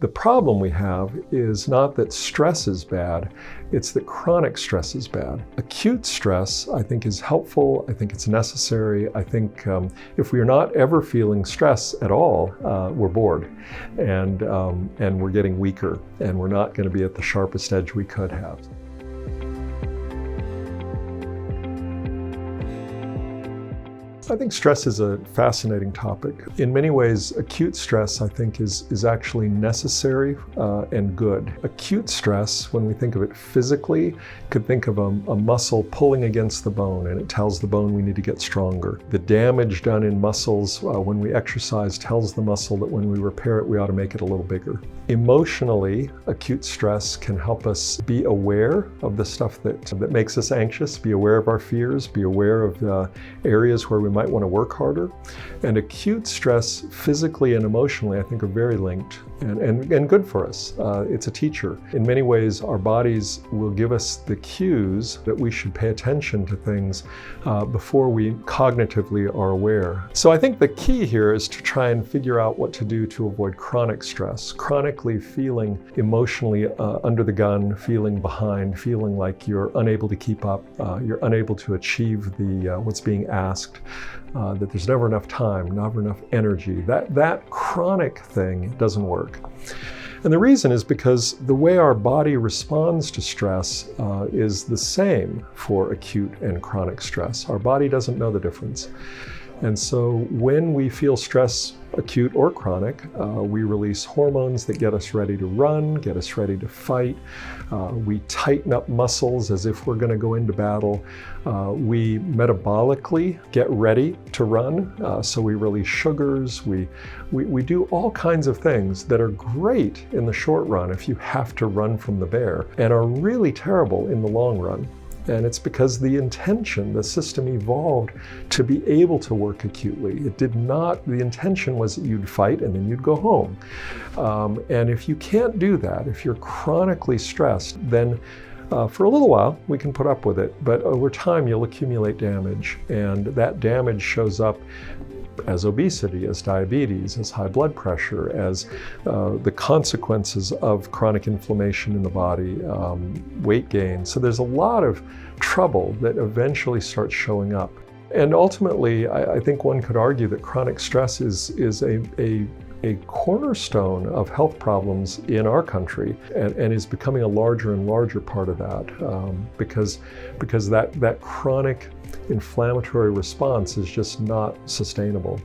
The problem we have is not that stress is bad, it's that chronic stress is bad. Acute stress, I think, is helpful. I think it's necessary. I think if we are not ever feeling stress at all, we're bored and we're getting weaker and we're not going to be at the sharpest edge we could have. I think stress is a fascinating topic. In many ways, acute stress, I think, is actually necessary and good. Acute stress, when we think of it physically, could think of a muscle pulling against the bone, and it tells the bone we need to get stronger. The damage done in muscles when we exercise tells the muscle that when we repair it, we ought to make it a little bigger. Emotionally, acute stress can help us be aware of the stuff that makes us anxious, be aware of our fears, be aware of areas where we might want to work harder. And acute stress, physically and emotionally, I think are very linked and good for us. It's a teacher. In many ways, our bodies will give us the cues that we should pay attention to things before we cognitively are aware. So I think the key here is to try and figure out what to do to avoid chronic stress. Chronically feeling emotionally under the gun, feeling behind, feeling like you're unable to keep up, you're unable to achieve what's being asked, that there's never enough time, never enough energy. That chronic thing doesn't work. And the reason is because the way our body responds to stress is the same for acute and chronic stress. Our body doesn't know the difference. And so when we feel stress, acute or chronic, we release hormones that get us ready to run, get us ready to fight. We tighten up muscles as if we're going to go into battle. We metabolically get ready to run, so we release sugars. We do all kinds of things that are great in the short run if you have to run from the bear, and are really terrible in the long run. And it's because the system evolved to be able to work acutely. It did not, the intention was that you'd fight and then you'd go home. And if you can't do that, if you're chronically stressed, then for a little while we can put up with it, but over time you'll accumulate damage, and that damage shows up as obesity, as diabetes, as high blood pressure, as the consequences of chronic inflammation in the body, weight gain. So there's a lot of trouble that eventually starts showing up. And ultimately, I think one could argue that chronic stress is a cornerstone of health problems in our country, and is becoming a larger and larger part of that, because that chronic inflammatory response is just not sustainable.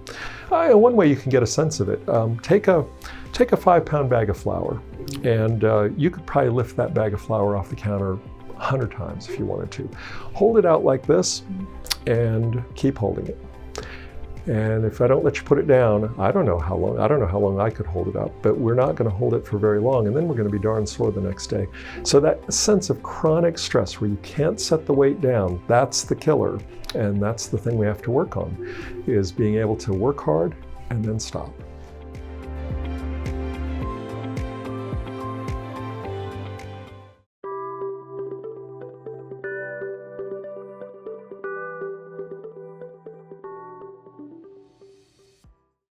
One way you can get a sense of it, take a 5-pound bag of flour, and you could probably lift that bag of flour off the counter 100 times if you wanted to. Hold it out like this and keep holding it. And if I don't let you put it down, I don't know how long I could hold it up, but we're not going to hold it for very long, and then we're going to be darn sore the next day. So that sense of chronic stress where you can't set the weight down, that's the killer. And that's the thing we have to work on, is being able to work hard and then stop.